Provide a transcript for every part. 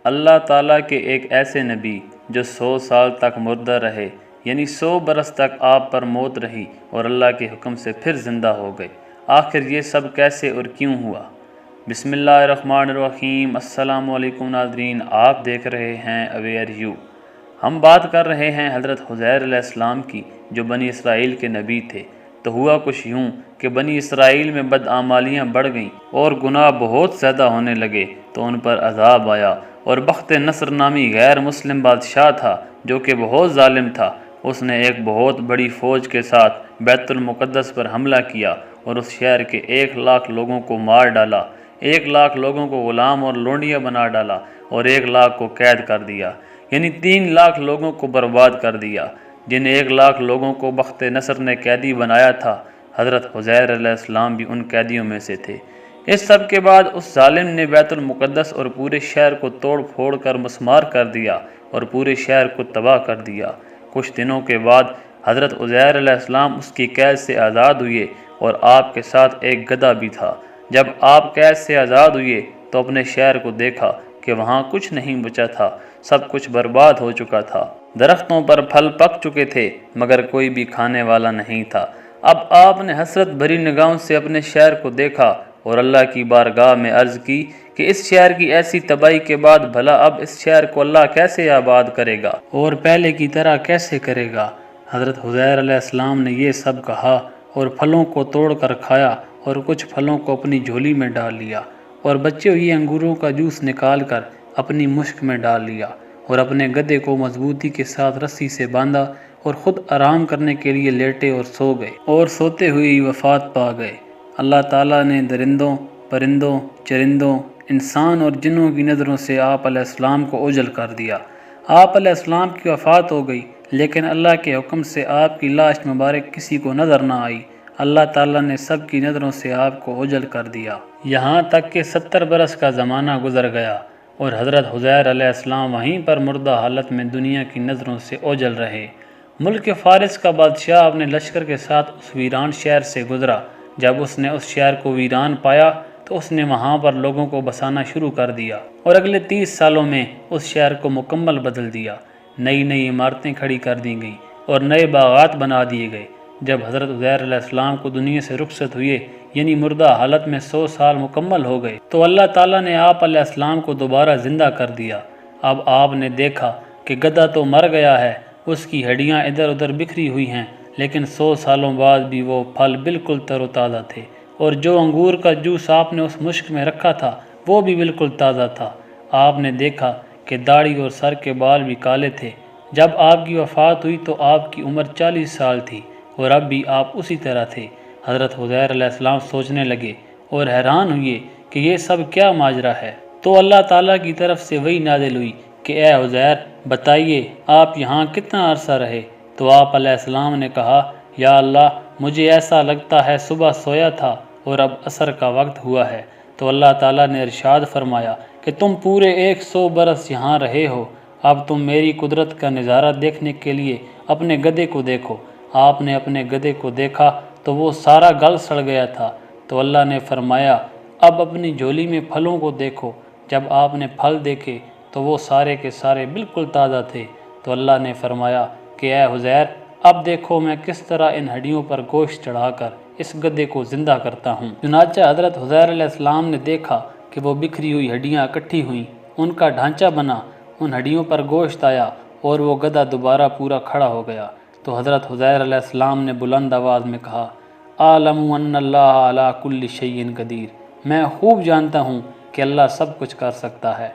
اللہ تعالیٰ کے ایک ایسے نبی جو 100 سال تک مردہ رہے، یعنی 100 برس تک آپ پر موت رہی اور اللہ کے حکم سے پھر زندہ ہو گئے۔ آخر یہ سب کیسے اور کیوں ہوا؟ بسم اللہ الرحمن الرحیم۔ السلام علیکم ناظرین، آپ دیکھ رہے ہیں اویئر یو۔ ہم بات کر رہے ہیں حضرت عزیر علیہ السلام کی، جو بنی اسرائیل کے نبی تھے۔ تو ہوا کچھ یوں کہ بنی اسرائیل میں بدعمالیاں بڑھ گئیں اور گناہ بہت زیادہ ہونے لگے، تو ان پر عذاب آیا، اور بخت نصر نامی غیر مسلم بادشاہ تھا جو کہ بہت ظالم تھا۔ اس نے ایک بہت بڑی فوج کے ساتھ بیت المقدس پر حملہ کیا اور اس شہر کے 1,00,000 لوگوں کو مار ڈالا، 1,00,000 لوگوں کو غلام اور لونڈیاں بنا ڈالا اور 1,00,000 کو قید کر دیا، یعنی 3,00,000 لوگوں کو برباد کر دیا۔ جن 1,00,000 لوگوں کو بخت نصر نے قیدی بنایا تھا، حضرت عزیر علیہ السلام بھی ان قیدیوں میں سے تھے۔ اس سب کے بعد اس ظالم نے بیت المقدس اور پورے شہر کو توڑ پھوڑ کر مسمار کر دیا اور پورے شہر کو تباہ کر دیا۔ کچھ دنوں کے بعد حضرت عزیر علیہ السلام اس کی قید سے آزاد ہوئے اور آپ کے ساتھ ایک گدھا بھی تھا۔ جب آپ قید سے آزاد ہوئے تو اپنے شہر کو دیکھا کہ وہاں کچھ نہیں بچا تھا، سب کچھ برباد ہو چکا تھا۔ درختوں پر پھل پک چکے تھے مگر کوئی بھی کھانے والا نہیں تھا۔ اب آپ نے حسرت بھری نگاہوں سے اپنے شہر کو دیکھا اور اللہ کی بارگاہ میں عرض کی کہ اس شہر کی ایسی تباہی کے بعد بھلا اب اس شہر کو اللہ کیسے آباد کرے گا اور پہلے کی طرح کیسے کرے گا؟ حضرت عزیر علیہ السلام نے یہ سب کہا اور پھلوں کو توڑ کر کھایا اور کچھ پھلوں کو اپنی جھولی میں ڈال لیا اور بچے ہوئے انگوروں کا جوس نکال کر اپنی مشک میں ڈال لیا اور اپنے گدھے کو مضبوطی کے ساتھ رسی سے باندھا اور خود آرام کرنے کے لیے لیٹے اور سو گئے اور سوتے ہوئے ہی وفات پا گئے۔ اللہ تعالیٰ نے درندوں، پرندوں، چرندوں، انسان اور جنوں کی نظروں سے آپ علیہ السلام کو اوجھل کر دیا۔ آپ علیہ السلام کی وفات ہو گئی، لیکن اللہ کے حکم سے آپ کی لاش مبارک کسی کو نظر نہ آئی۔ اللہ تعالیٰ نے سب کی نظروں سے آپ کو اوجھل کر دیا، یہاں تک کہ 70 برس کا زمانہ گزر گیا اور حضرت عزیر علیہ السلام وہیں پر مردہ حالت میں دنیا کی نظروں سے اوجھل رہے۔ ملک فارس کا بادشاہ اپنے لشکر کے ساتھ اس ویران شہر سے گزرا۔ جب اس نے اس شہر کو ویران پایا تو اس نے وہاں پر لوگوں کو بسانا شروع کر دیا اور اگلے 30 سالوں میں اس شہر کو مکمل بدل دیا۔ نئی نئی عمارتیں کھڑی کر دی گئیں اور نئے باغات بنا دیے گئے۔ جب حضرت عزیر علیہ السلام کو دنیا سے رخصت ہوئے، یعنی مردہ حالت میں 100 سال مکمل ہو گئے، تو اللہ تعالیٰ نے آپ علیہ السلام کو دوبارہ زندہ کر دیا۔ اب آپ نے دیکھا کہ گدھا تو مر گیا ہے، اس کی ہڈیاں ادھر ادھر بکھری ہوئی ہیں، لیکن 100 سالوں بعد بھی وہ پھل بالکل تر و تازہ تھے، اور جو انگور کا جوس آپ نے اس مشک میں رکھا تھا وہ بھی بالکل تازہ تھا۔ آپ نے دیکھا کہ داڑھی اور سر کے بال بھی کالے تھے۔ جب آپ کی وفات ہوئی تو آپ کی عمر 40 سال تھی اور اب بھی آپ اسی طرح تھے۔ حضرت عزیر علیہ السلام سوچنے لگے اور حیران ہوئے کہ یہ سب کیا ماجرا ہے۔ تو اللہ تعالیٰ کی طرف سے وحی نازل ہوئی کہ اے عزیر، بتائیے آپ یہاں کتنا عرصہ رہے؟ تو آپ علیہ السلام نے کہا، یا اللہ، مجھے ایسا لگتا ہے صبح سویا تھا اور اب عصر کا وقت ہوا ہے۔ تو اللہ تعالیٰ نے ارشاد فرمایا کہ تم پورے 100 برس یہاں رہے ہو، اب تم میری قدرت کا نظارہ دیکھنے کے لیے اپنے گدھے کو دیکھو۔ آپ نے اپنے گدھے کو دیکھا تو وہ سارا گل سڑ گیا تھا۔ تو اللہ نے فرمایا، اب اپنی جھولی میں پھلوں کو دیکھو۔ جب آپ نے پھل دیکھے تو وہ سارے کے سارے بالکل تازہ تھے۔ تو اللہ نے فرمایا کہ اے عزیر، اب دیکھو میں کس طرح ان ہڈیوں پر گوشت چڑھا کر اس گدھے کو زندہ کرتا ہوں۔ چنانچہ حضرت عزیر علیہ السلام نے دیکھا کہ وہ بکھری ہوئی ہڈیاں اکٹھی ہوئیں، ان کا ڈھانچہ بنا، ان ہڈیوں پر گوشت آیا اور وہ گدھا دوبارہ پورا کھڑا ہو گیا۔ تو حضرت عزیر علیہ السلام نے بلند آواز میں کہا، اعلم ان اللہ علی کل شیء قدیر، میں خوب جانتا ہوں کہ اللہ سب کچھ کر سکتا ہے۔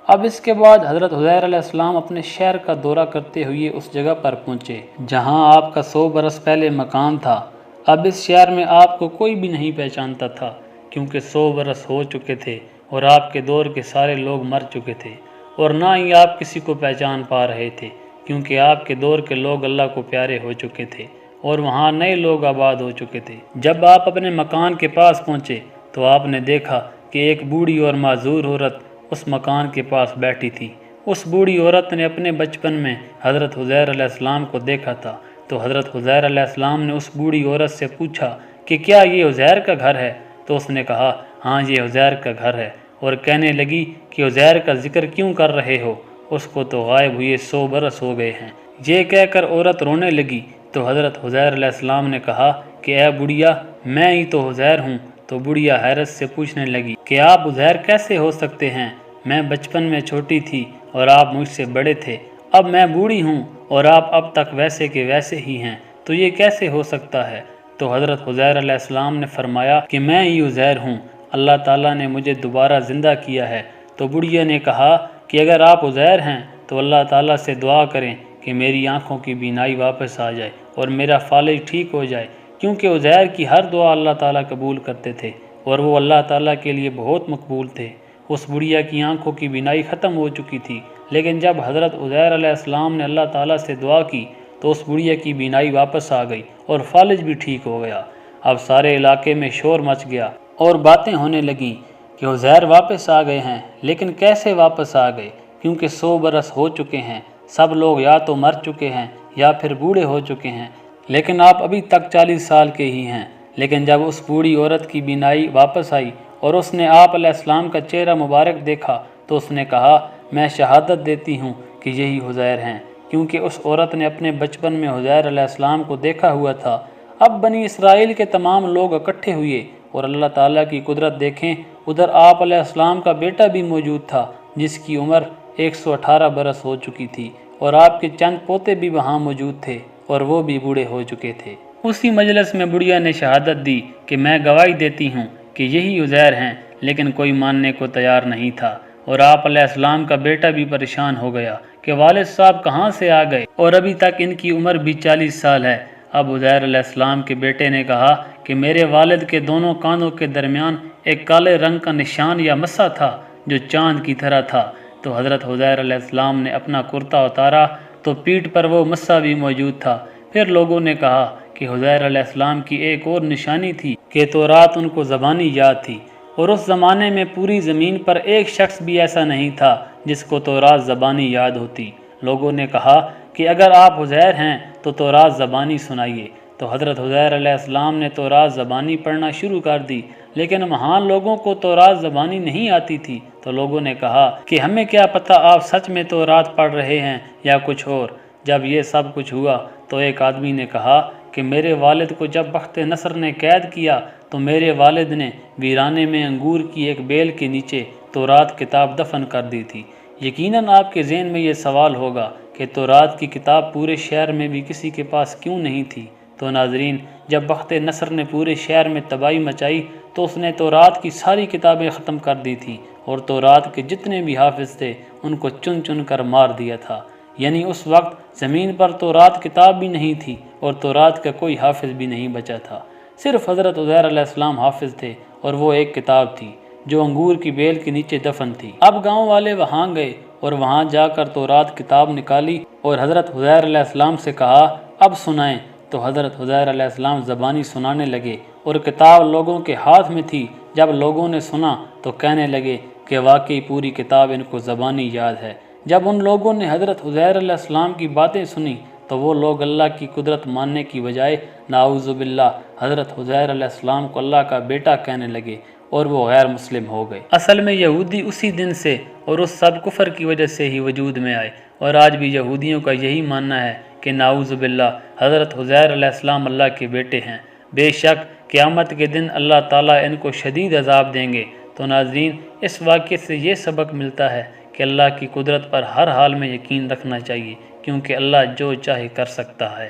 اب اس کے بعد حضرت عزیر علیہ السلام اپنے شہر کا دورہ کرتے ہوئے اس جگہ پر پہنچے جہاں آپ کا 100 برس پہلے مکان تھا۔ اب اس شہر میں آپ کو کوئی بھی نہیں پہچانتا تھا، کیونکہ 100 برس ہو چکے تھے اور آپ کے دور کے سارے لوگ مر چکے تھے، اور نہ ہی آپ کسی کو پہچان پا رہے تھے، کیونکہ آپ کے دور کے لوگ اللہ کو پیارے ہو چکے تھے اور وہاں نئے لوگ آباد ہو چکے تھے۔ جب آپ اپنے مکان کے پاس پہنچے تو آپ نے دیکھا کہ ایک بوڑھی اور معذور عورت اس مکان کے پاس بیٹھی تھی۔ اس بوڑھی عورت نے اپنے بچپن میں حضرت عزیر علیہ السلام کو دیکھا تھا۔ تو حضرت عزیر علیہ السلام نے اس بوڑھی عورت سے پوچھا کہ کیا یہ عزیر کا گھر ہے؟ تو اس نے کہا، ہاں یہ عزیر کا گھر ہے۔ اور کہنے لگی کہ عزیر کا ذکر کیوں کر رہے ہو، اس کو تو غائب ہوئے 100 برس ہو گئے ہیں۔ یہ کہہ کر عورت رونے لگی تو حضرت عزیر علیہ السلام نے کہا کہ اے بڑھیا، میں ہی تو عزیر ہوں۔ تو بڑھیا حیرت سے پوچھنے لگی کہ آپ عزیر کیسے ہو سکتے ہیں؟ میں بچپن میں چھوٹی تھی اور آپ مجھ سے بڑے تھے، اب میں بوڑھی ہوں اور آپ اب تک ویسے کے ویسے ہی ہیں، تو یہ کیسے ہو سکتا ہے؟ تو حضرت عزیر علیہ السلام نے فرمایا کہ میں ہی عزیر ہوں، اللہ تعالیٰ نے مجھے دوبارہ زندہ کیا ہے۔ تو بڑھیا نے کہا کہ اگر آپ عزیر ہیں تو اللہ تعالیٰ سے دعا کریں کہ میری آنکھوں کی بینائی واپس آ جائے اور میرا فالج ٹھیک ہو جائے، کیونکہ عزیر کی ہر دعا اللہ تعالیٰ قبول کرتے تھے اور وہ اللہ تعالیٰ کے لیے بہت مقبول تھے۔ اس بڑھیا کی آنکھوں کی بینائی ختم ہو چکی تھی، لیکن جب حضرت عزیر علیہ السلام نے اللہ تعالیٰ سے دعا کی تو اس بڑھیا کی بینائی واپس آ گئی اور فالج بھی ٹھیک ہو گیا۔ اب سارے علاقے میں شور مچ گیا اور باتیں ہونے لگیں کہ عزیر واپس آ گئے ہیں، لیکن کیسے واپس آ گئے؟ کیونکہ 100 برس ہو چکے ہیں، سب لوگ یا تو مر چکے ہیں یا پھر بوڑھے ہو چکے ہیں، لیکن آپ ابھی تک 40 سال کے ہی ہیں۔ لیکن جب اس بوڑھی عورت کی بینائی واپس آئی اور اس نے آپ علیہ السلام کا چہرہ مبارک دیکھا تو اس نے کہا میں شہادت دیتی ہوں کہ یہی عزیر ہیں، کیونکہ اس عورت نے اپنے بچپن میں عزیر علیہ السلام کو دیکھا ہوا تھا۔ اب بنی اسرائیل کے تمام لوگ اکٹھے ہوئے اور اللہ تعالیٰ کی قدرت دیکھیں، ادھر آپ علیہ السلام کا بیٹا بھی موجود تھا جس کی عمر 118 برس ہو چکی تھی، اور آپ کے چند پوتے بھی وہاں موجود تھے اور وہ بھی بوڑھے ہو چکے تھے۔ اسی مجلس میں بڑھیا نے شہادت دی کہ میں گواہی دیتی ہوں کہ یہی عزیر ہیں، لیکن کوئی ماننے کو تیار نہیں تھا، اور آپ علیہ السلام کا بیٹا بھی پریشان ہو گیا کہ والد صاحب کہاں سے آ گئے اور ابھی تک ان کی عمر بھی 40 سال ہے۔ اب عزیر علیہ السلام کے بیٹے نے کہا کہ میرے والد کے دونوں کانوں کے درمیان ایک کالے رنگ کا نشان یا مسا تھا جو چاند کی طرح تھا۔ تو حضرت عزیر علیہ السلام نے اپنا کرتا اتارا تو پیٹھ پر وہ مسا بھی موجود تھا۔ پھر لوگوں نے کہا کہ عزیر علیہ السلام کی ایک اور نشانی تھی کہ تورات ان کو زبانی یاد تھی، اور اس زمانے میں پوری زمین پر ایک شخص بھی ایسا نہیں تھا جس کو تورات زبانی یاد ہوتی۔ لوگوں نے کہا کہ اگر آپ عزیر ہیں تو تورات زبانی سنائیے۔ تو حضرت عزیر علیہ السلام نے تورات زبانی پڑھنا شروع کر دی، لیکن وہاں لوگوں کو تورات زبانی نہیں آتی تھی۔ تو لوگوں نے کہا کہ ہمیں کیا پتہ آپ سچ میں تورات پڑھ رہے ہیں یا کچھ اور۔ جب یہ سب کچھ ہوا تو ایک آدمی نے کہا کہ میرے والد کو جب بخت نصر نے قید کیا تو میرے والد نے ویرانے میں انگور کی ایک بیل کے نیچے تورات کتاب دفن کر دی تھی۔ یقیناً آپ کے ذہن میں یہ سوال ہوگا کہ تورات کی کتاب پورے شہر میں بھی کسی کے پاس کیوں نہیں تھی؟ تو ناظرین، جب بخت نصر نے پورے شہر میں تباہی مچائی تو اس نے تورات کی ساری کتابیں ختم کر دی تھیں، اور تورات کے جتنے بھی حافظ تھے ان کو چن چن کر مار دیا تھا۔ یعنی اس وقت زمین پر تورات کتاب بھی نہیں تھی اور تورات کا کوئی حافظ بھی نہیں بچا تھا، صرف حضرت عزیر علیہ السلام حافظ تھے، اور وہ ایک کتاب تھی جو انگور کی بیل کے نیچے دفن تھی۔ اب گاؤں والے وہاں گئے اور وہاں جا کر تورات کتاب نکالی اور حضرت عزیر علیہ السلام سے کہا اب سنائیں۔ تو حضرت عزیر علیہ السلام زبانی سنانے لگے اور کتاب لوگوں کے ہاتھ میں تھی۔ جب لوگوں نے سنا تو کہنے لگے کہ واقعی پوری کتاب ان کو زبانی یاد ہے۔ جب ان لوگوں نے حضرت عزیر علیہ السلام کی باتیں سنی تو وہ لوگ اللہ کی قدرت ماننے کی بجائے نعوذ باللہ حضرت عزیر علیہ السلام کو اللہ کا بیٹا کہنے لگے اور وہ غیر مسلم ہو گئے۔ اصل میں یہودی اسی دن سے اور اس سب کفر کی وجہ سے ہی وجود میں آئے، اور آج بھی یہودیوں کا یہی ماننا ہے کہ نعوذ باللہ حضرت عزیر علیہ السلام اللہ کے بیٹے ہیں۔ بے شک قیامت کے دن اللہ تعالیٰ ان کو شدید عذاب دیں گے۔ تو ناظرین، اس واقعے سے یہ سبق ملتا ہے کہ اللہ کی قدرت پر ہر حال میں یقین رکھنا چاہیے، کیونکہ اللہ جو چاہے کر سکتا ہے۔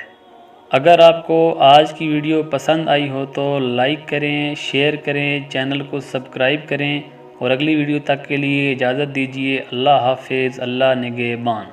اگر آپ کو آج کی ویڈیو پسند آئی ہو تو لائک کریں، شیئر کریں، چینل کو سبسکرائب کریں، اور اگلی ویڈیو تک کے لیے اجازت دیجیے۔ اللہ حافظ، اللہ نگہبان۔